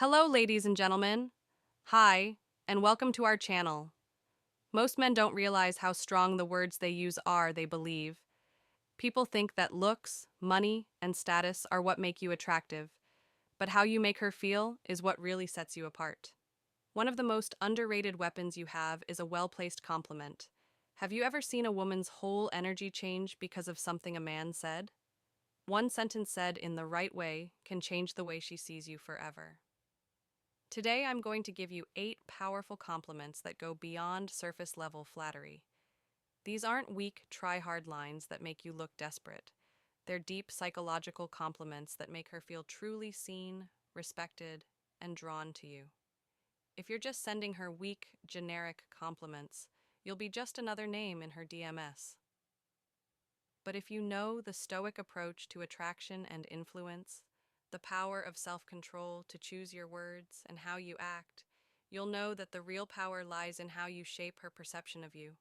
Hello, ladies and gentlemen. Hi, and welcome to our channel. Most men don't realize how strong the words they use are, they believe. People think that looks, money, and status are what make you attractive, but how you make her feel is what really sets you apart. One of the most underrated weapons you have is a well-placed compliment. Have you ever seen a woman's whole energy change because of something a man said? One sentence said in the right way can change the way she sees you forever. Today, I'm going to give you 8 powerful compliments that go beyond surface level flattery. These aren't weak, try hard lines that make you look desperate. They're deep psychological compliments that make her feel truly seen, respected, and drawn to you. If you're just sending her weak, generic compliments, you'll be just another name in her DMS. But if you know the Stoic approach to attraction and influence, the power of self-control to choose your words and how you act, you'll know that the real power lies in how you shape her perception of you.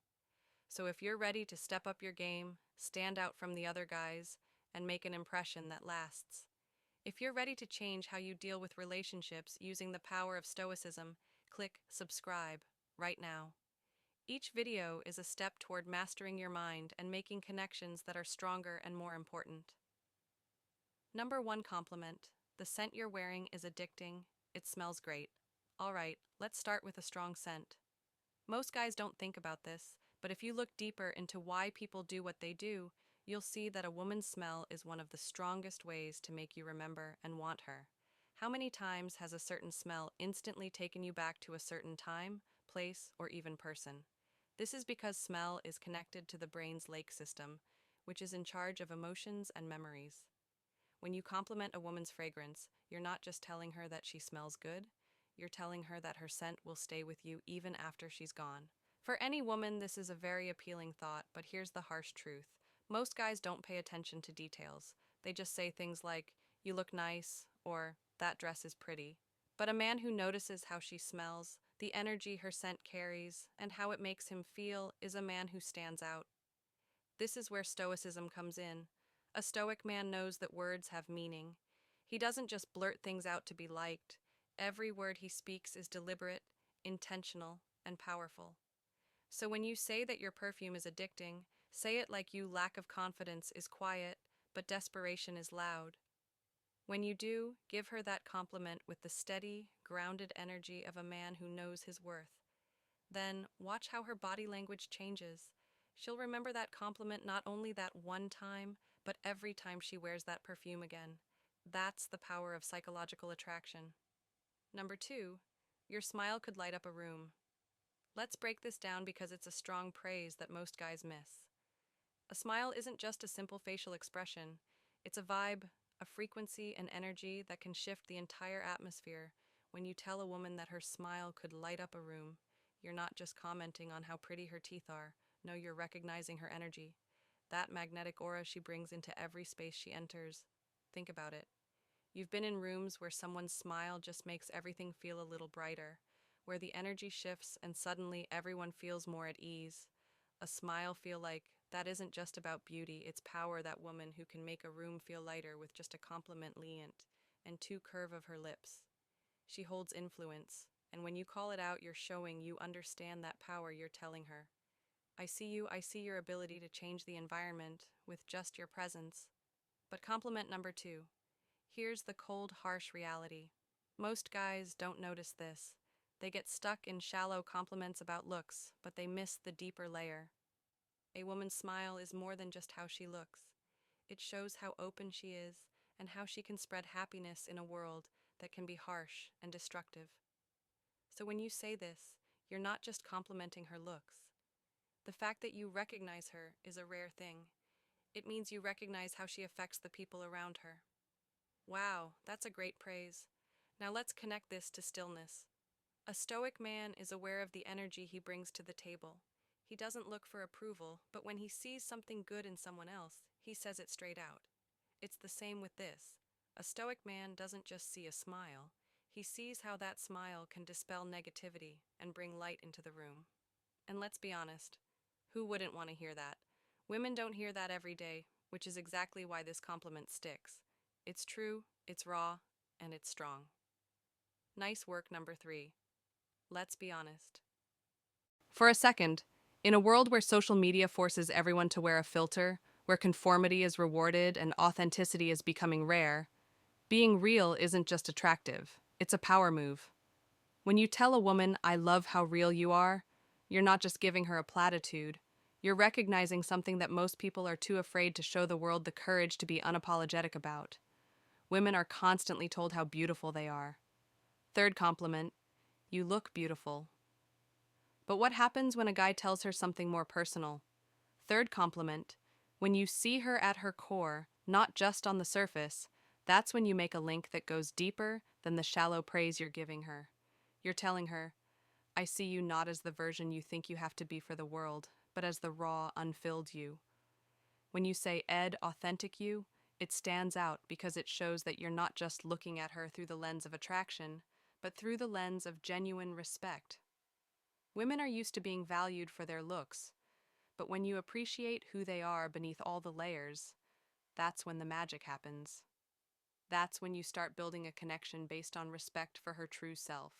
So if you're ready to step up your game, stand out from the other guys, and make an impression that lasts, if you're ready to change how you deal with relationships using the power of Stoicism, click subscribe right now. Each video is a step toward mastering your mind and making connections that are stronger and more important. Number 1 compliment. The scent you're wearing is addicting. It smells great. All right, let's start with a strong scent. Most guys don't think about this, but if you look deeper into why people do what they do, you'll see that a woman's smell is one of the strongest ways to make you remember and want her. How many times has a certain smell instantly taken you back to a certain time, place, or even person? This is because smell is connected to the brain's lake system, which is in charge of emotions and memories. When you compliment a woman's fragrance, you're not just telling her that she smells good, you're telling her that her scent will stay with you even after she's gone. For any woman, this is a very appealing thought, but here's the harsh truth. Most guys don't pay attention to details. They just say things like, "You look nice," or "That dress is pretty." But a man who notices how she smells, the energy her scent carries, and how it makes him feel is a man who stands out. This is where Stoicism comes in. A Stoic man knows that words have meaning. He doesn't just blurt things out to be liked. Every word he speaks is deliberate, intentional, and powerful. So when you say that your perfume is addicting, say it like you lack of confidence is quiet, but desperation is loud. When you do, give her that compliment with the steady, grounded energy of a man who knows his worth. Then, watch how her body language changes. She'll remember that compliment not only that one time, but every time she wears that perfume again. That's the power of psychological attraction. Number 2, your smile could light up a room. Let's break this down because it's a strong praise that most guys miss. A smile isn't just a simple facial expression, it's a vibe, a frequency, and energy that can shift the entire atmosphere. When you tell a woman that her smile could light up a room, you're not just commenting on how pretty her teeth are. No, you're recognizing her energy. That magnetic aura she brings into every space she enters. Think about it. You've been in rooms where someone's smile just makes everything feel a little brighter, where the energy shifts and suddenly everyone feels more at ease. A smile feel like that isn't just about beauty, it's power, that woman who can make a room feel lighter with just a compliment lient and two curve of her lips. She holds influence, and when you call it out, you're showing you understand that power. You're telling her, I see your ability to change the environment with just your presence. But compliment number 2. Here's the cold, harsh reality. Most guys don't notice this. They get stuck in shallow compliments about looks, but they miss the deeper layer. A woman's smile is more than just how she looks. It shows how open she is and how she can spread happiness in a world that can be harsh and destructive. So when you say this, you're not just complimenting her looks. The fact that you recognize her is a rare thing. It means you recognize how she affects the people around her. Wow, that's a great praise. Now let's connect this to stillness. A stoic man is aware of the energy he brings to the table. He doesn't look for approval, but when he sees something good in someone else, he says it straight out. It's the same with this. A stoic man doesn't just see a smile. He sees how that smile can dispel negativity and bring light into the room. And let's be honest, who wouldn't want to hear that? Women don't hear that every day, which is exactly why this compliment sticks. It's true, it's raw, and it's strong. Nice work, number three. Let's be honest. For a second, in a world where social media forces everyone to wear a filter, where conformity is rewarded and authenticity is becoming rare, being real isn't just attractive, it's a power move. When you tell a woman, I love how real you are, you're not just giving her a platitude. You're recognizing something that most people are too afraid to show the world the courage to be unapologetic about. Women are constantly told how beautiful they are. Third compliment, you look beautiful. But what happens when a guy tells her something more personal? Third compliment, when you see her at her core, not just on the surface, that's when you make a link that goes deeper than the shallow praise you're giving her. You're telling her, I see you not as the version you think you have to be for the world, but as the raw, unfilled you. When you say Ed, authentic you, it stands out because it shows that you're not just looking at her through the lens of attraction, but through the lens of genuine respect. Women are used to being valued for their looks, but when you appreciate who they are beneath all the layers, that's when the magic happens. That's when you start building a connection based on respect for her true self,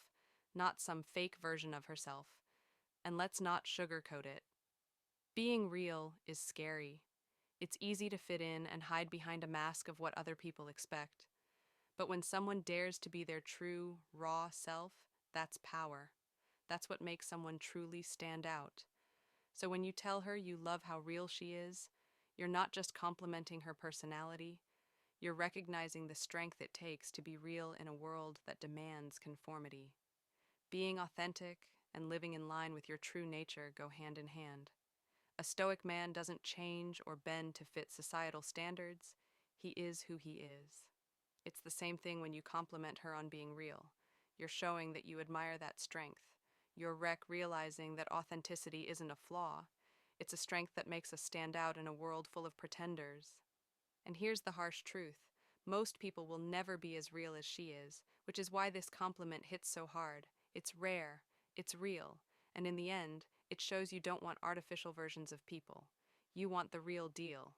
not some fake version of herself. And let's not sugarcoat it. Being real is scary. It's easy to fit in and hide behind a mask of what other people expect. But when someone dares to be their true, raw self, that's power. That's what makes someone truly stand out. So when you tell her you love how real she is, you're not just complimenting her personality, you're recognizing the strength it takes to be real in a world that demands conformity. Being authentic and living in line with your true nature go hand in hand. A Stoic man doesn't change or bend to fit societal standards, he is who he is. It's the same thing when you compliment her on being real. You're showing that you admire that strength. You're realizing that authenticity isn't a flaw. It's a strength that makes us stand out in a world full of pretenders. And here's the harsh truth. Most people will never be as real as she is, which is why this compliment hits so hard. It's rare, it's real, and in the end, it shows you don't want artificial versions of people. You want the real deal.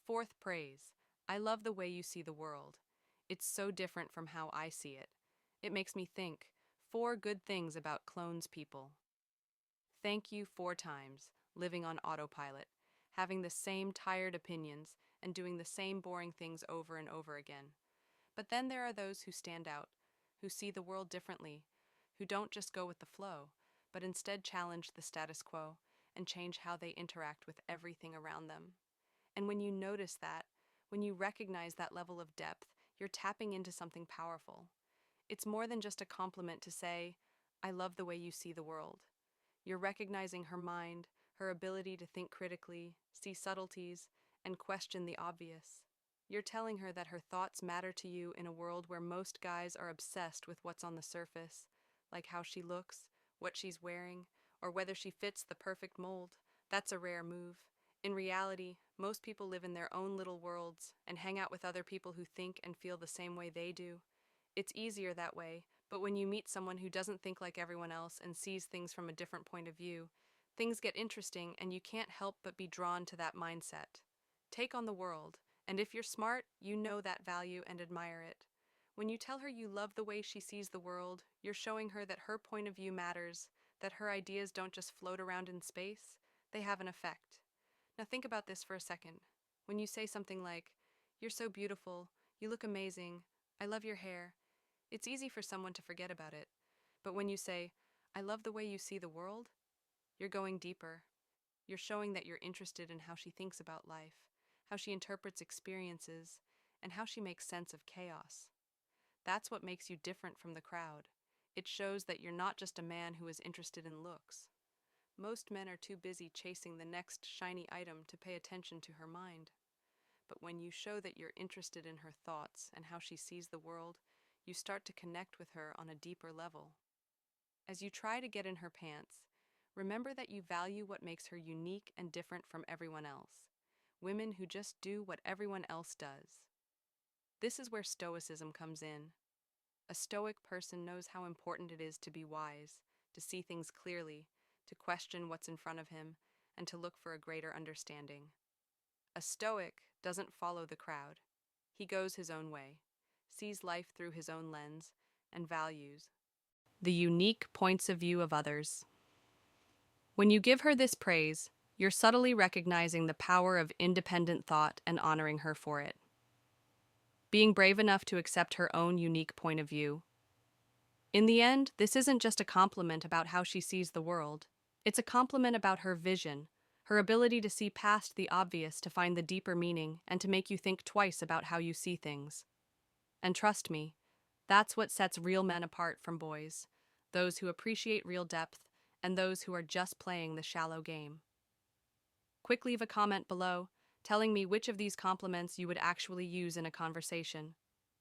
Fourth praise. I love the way you see the world. It's so different from how I see it. It makes me think. Four good things about clones people. Thank you 4 times, living on autopilot, having the same tired opinions, and doing the same boring things over and over again. But then there are those who stand out, who see the world differently, who don't just go with the flow, but instead challenge the status quo and change how they interact with everything around them. And when you notice that, when you recognize that level of depth, you're tapping into something powerful. It's more than just a compliment to say, I love the way you see the world. You're recognizing her mind, her ability to think critically, see subtleties, and question the obvious. You're telling her that her thoughts matter to you in a world where most guys are obsessed with what's on the surface, like how she looks, what she's wearing, or whether she fits the perfect mold. That's a rare move. In reality, most people live in their own little worlds and hang out with other people who think and feel the same way they do. It's easier that way, but when you meet someone who doesn't think like everyone else and sees things from a different point of view, things get interesting and you can't help but be drawn to that mindset. Take on the world, and if you're smart, you know that value and admire it. When you tell her you love the way she sees the world, you're showing her that her point of view matters, that her ideas don't just float around in space, they have an effect. Now think about this for a second. When you say something like, You're so beautiful, you look amazing, I love your hair, it's easy for someone to forget about it. But when you say, I love the way you see the world, you're going deeper. You're showing that you're interested in how she thinks about life, how she interprets experiences, and how she makes sense of chaos. That's what makes you different from the crowd. It shows that you're not just a man who is interested in looks. Most men are too busy chasing the next shiny item to pay attention to her mind. But when you show that you're interested in her thoughts and how she sees the world, you start to connect with her on a deeper level. As you try to get in her pants, remember that you value what makes her unique and different from everyone else. Women who just do what everyone else does. This is where Stoicism comes in. A Stoic person knows how important it is to be wise, to see things clearly, to question what's in front of him, and to look for a greater understanding. A Stoic doesn't follow the crowd. He goes his own way, sees life through his own lens, and values. The unique points of view of others. When you give her this praise, you're subtly recognizing the power of independent thought and honoring her for it. Being brave enough to accept her own unique point of view. In the end, this isn't just a compliment about how she sees the world. It's a compliment about her vision, her ability to see past the obvious to find the deeper meaning and to make you think twice about how you see things. And trust me, that's what sets real men apart from boys, those who appreciate real depth and those who are just playing the shallow game. Quick leave a comment below, telling me which of these compliments you would actually use in a conversation.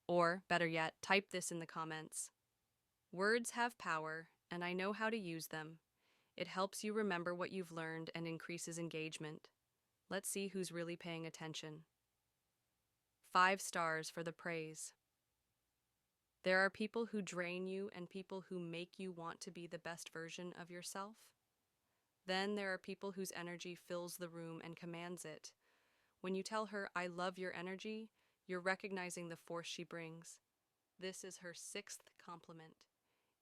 Or, better yet, type this in the comments. Words have power, and I know how to use them. It helps you remember what you've learned and increases engagement. Let's see who's really paying attention. 5 stars for the praise. There are people who drain you and people who make you want to be the best version of yourself. Then there are people whose energy fills the room and commands it. When you tell her, "I love your energy," you're recognizing the force she brings. This is her 6th compliment.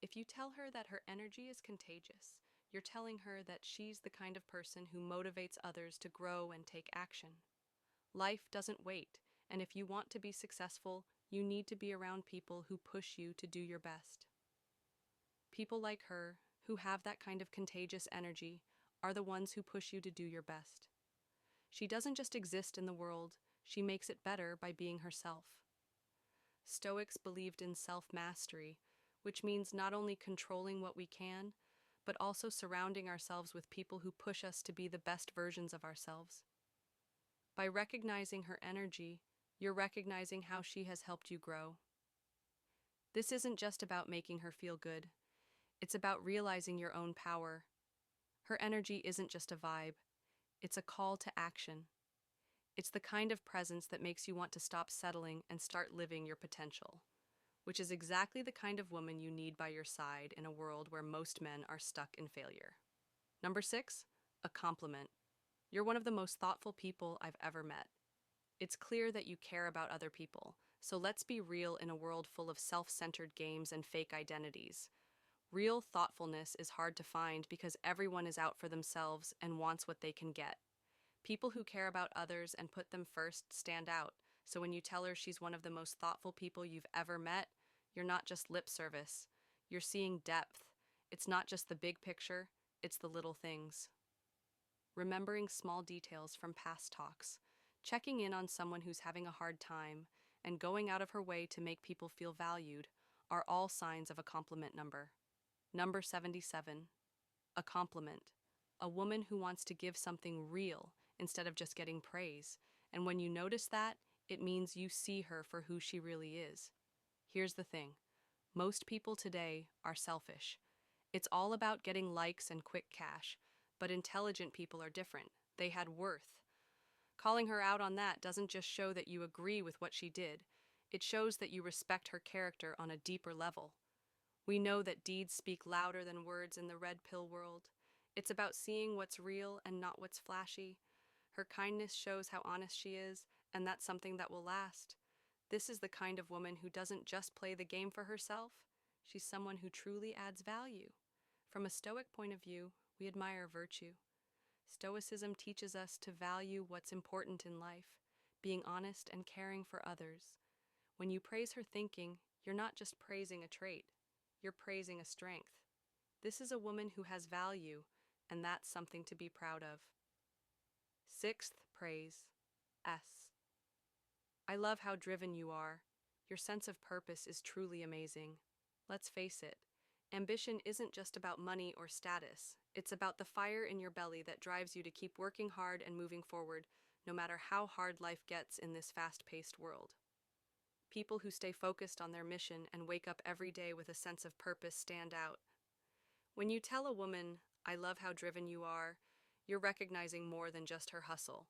If you tell her that her energy is contagious, you're telling her that she's the kind of person who motivates others to grow and take action. Life doesn't wait, and if you want to be successful, you need to be around people who push you to do your best. People like her, who have that kind of contagious energy, are the ones who push you to do your best. She doesn't just exist in the world, she makes it better by being herself. Stoics believed in self-mastery, which means not only controlling what we can, but also surrounding ourselves with people who push us to be the best versions of ourselves. By recognizing her energy, you're recognizing how she has helped you grow. This isn't just about making her feel good. It's about realizing your own power. Her energy isn't just a vibe. It's a call to action. It's the kind of presence that makes you want to stop settling and start living your potential, which is exactly the kind of woman you need by your side in a world where most men are stuck in failure. Number 6, a compliment. You're one of the most thoughtful people I've ever met. It's clear that you care about other people, so let's be real in a world full of self-centered games and fake identities. Real thoughtfulness is hard to find because everyone is out for themselves and wants what they can get. People who care about others and put them first stand out, so when you tell her she's one of the most thoughtful people you've ever met, you're not just lip service. You're seeing depth. It's not just the big picture, it's the little things. Remembering small details from past talks, checking in on someone who's having a hard time, and going out of her way to make people feel valued are all signs of a compliment number. Number 77. A compliment. A woman who wants to give something real instead of just getting praise. And when you notice that, it means you see her for who she really is. Here's the thing. Most people today are selfish. It's all about getting likes and quick cash, but intelligent people are different. They had worth. Calling her out on that doesn't just show that you agree with what she did. It shows that you respect her character on a deeper level. We know that deeds speak louder than words in the red pill world. It's about seeing what's real and not what's flashy. Her kindness shows how honest she is, and that's something that will last. This is the kind of woman who doesn't just play the game for herself. She's someone who truly adds value. From a Stoic point of view, we admire virtue. Stoicism teaches us to value what's important in life, being honest and caring for others. When you praise her thinking, you're not just praising a trait, you're praising a strength. This is a woman who has value, and that's something to be proud of. 6th praise, S. I love how driven you are. Your sense of purpose is truly amazing. Let's face it, ambition isn't just about money or status. It's about the fire in your belly that drives you to keep working hard and moving forward, no matter how hard life gets in this fast-paced world. People who stay focused on their mission and wake up every day with a sense of purpose stand out. When you tell a woman, "I love how driven you are," you're recognizing more than just her hustle.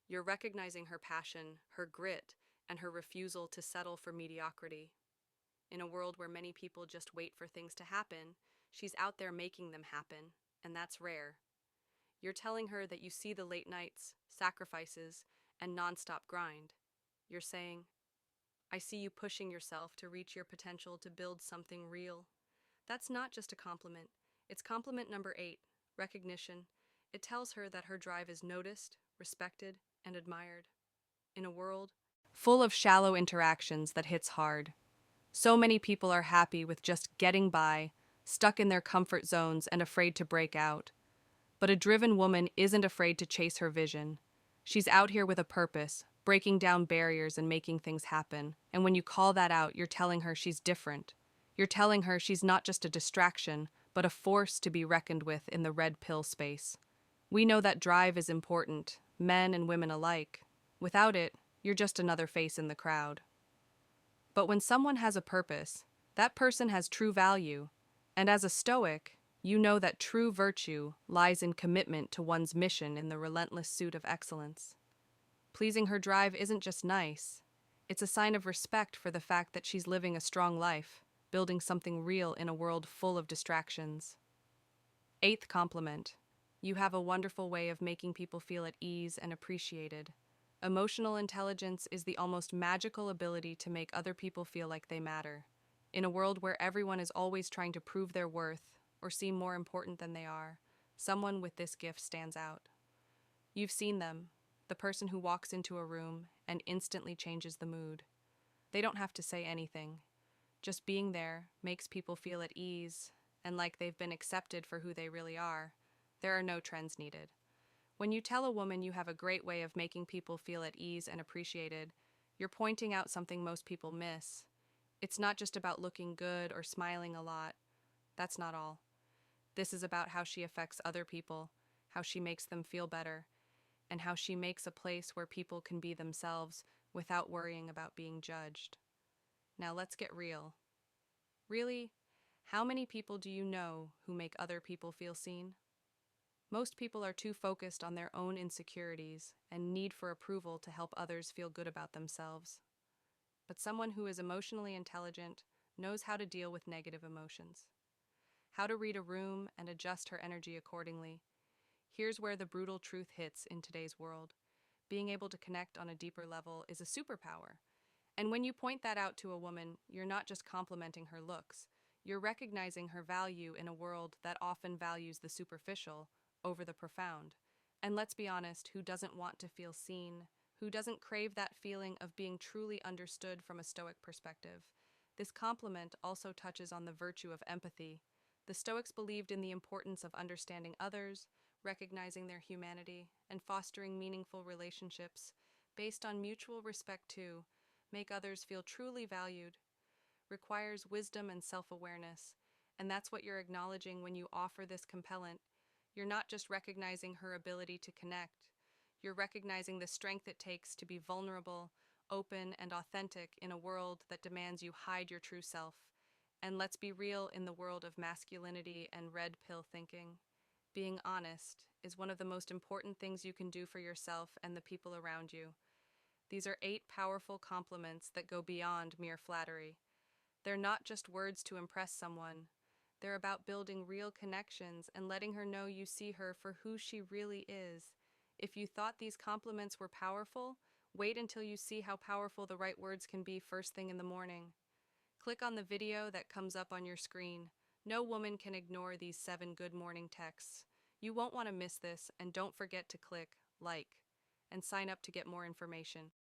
You're recognizing her passion, her grit, and her refusal to settle for mediocrity. In a world where many people just wait for things to happen, she's out there making them happen, and that's rare. You're telling her that you see the late nights, sacrifices, and nonstop grind. You're saying, I see you pushing yourself to reach your potential to build something real. That's not just a compliment. It's compliment number 8, recognition. It tells her that her drive is noticed, respected, and admired. In a world full of shallow interactions that hits hard, so many people are happy with just getting by, stuck in their comfort zones and afraid to break out. But a driven woman isn't afraid to chase her vision. She's out here with a purpose, breaking down barriers and making things happen. And when you call that out, you're telling her she's different. You're telling her she's not just a distraction, but a force to be reckoned with in the red pill space. We know that drive is important, men and women alike. Without it, you're just another face in the crowd. But when someone has a purpose, that person has true value. And as a Stoic, you know that true virtue lies in commitment to one's mission in the relentless suit of excellence. Pleasing her drive isn't just nice, it's a sign of respect for the fact that she's living a strong life, building something real in a world full of distractions. Eighth compliment. You have a wonderful way of making people feel at ease and appreciated. Emotional intelligence is the almost magical ability to make other people feel like they matter. In a world where everyone is always trying to prove their worth or seem more important than they are, someone with this gift stands out. You've seen them, the person who walks into a room and instantly changes the mood. They don't have to say anything. Just being there makes people feel at ease and like they've been accepted for who they really are. There are no trends needed. When you tell a woman you have a great way of making people feel at ease and appreciated, you're pointing out something most people miss. It's not just about looking good or smiling a lot. That's not all. This is about how she affects other people, how she makes them feel better, and how she makes a place where people can be themselves without worrying about being judged. Now let's get real. Really, how many people do you know who make other people feel seen? Most people are too focused on their own insecurities and need for approval to help others feel good about themselves. But someone who is emotionally intelligent knows how to deal with negative emotions, how to read a room and adjust her energy accordingly. Here's where the brutal truth hits in today's world. Being able to connect on a deeper level is a superpower. And when you point that out to a woman, you're not just complimenting her looks, you're recognizing her value in a world that often values the superficial over the profound. And let's be honest, who doesn't want to feel seen? Who doesn't crave that feeling of being truly understood from a Stoic perspective? This compliment also touches on the virtue of empathy. The Stoics believed in the importance of understanding others, recognizing their humanity, and fostering meaningful relationships based on mutual respect too. Make others feel truly valued requires wisdom and self-awareness, and that's what you're acknowledging when you offer this compellent. You're not just recognizing her ability to connect, you're recognizing the strength it takes to be vulnerable, open, and authentic in a world that demands you hide your true self. And let's be real, in the world of masculinity and red pill thinking, being honest is one of the most important things you can do for yourself and the people around you. These are 8 powerful compliments that go beyond mere flattery. They're not just words to impress someone. They're about building real connections and letting her know you see her for who she really is. If you thought these compliments were powerful, wait until you see how powerful the right words can be first thing in the morning. Click on the video that comes up on your screen. No woman can ignore these 7 good morning texts. You won't want to miss this, and don't forget to click like and sign up to get more information.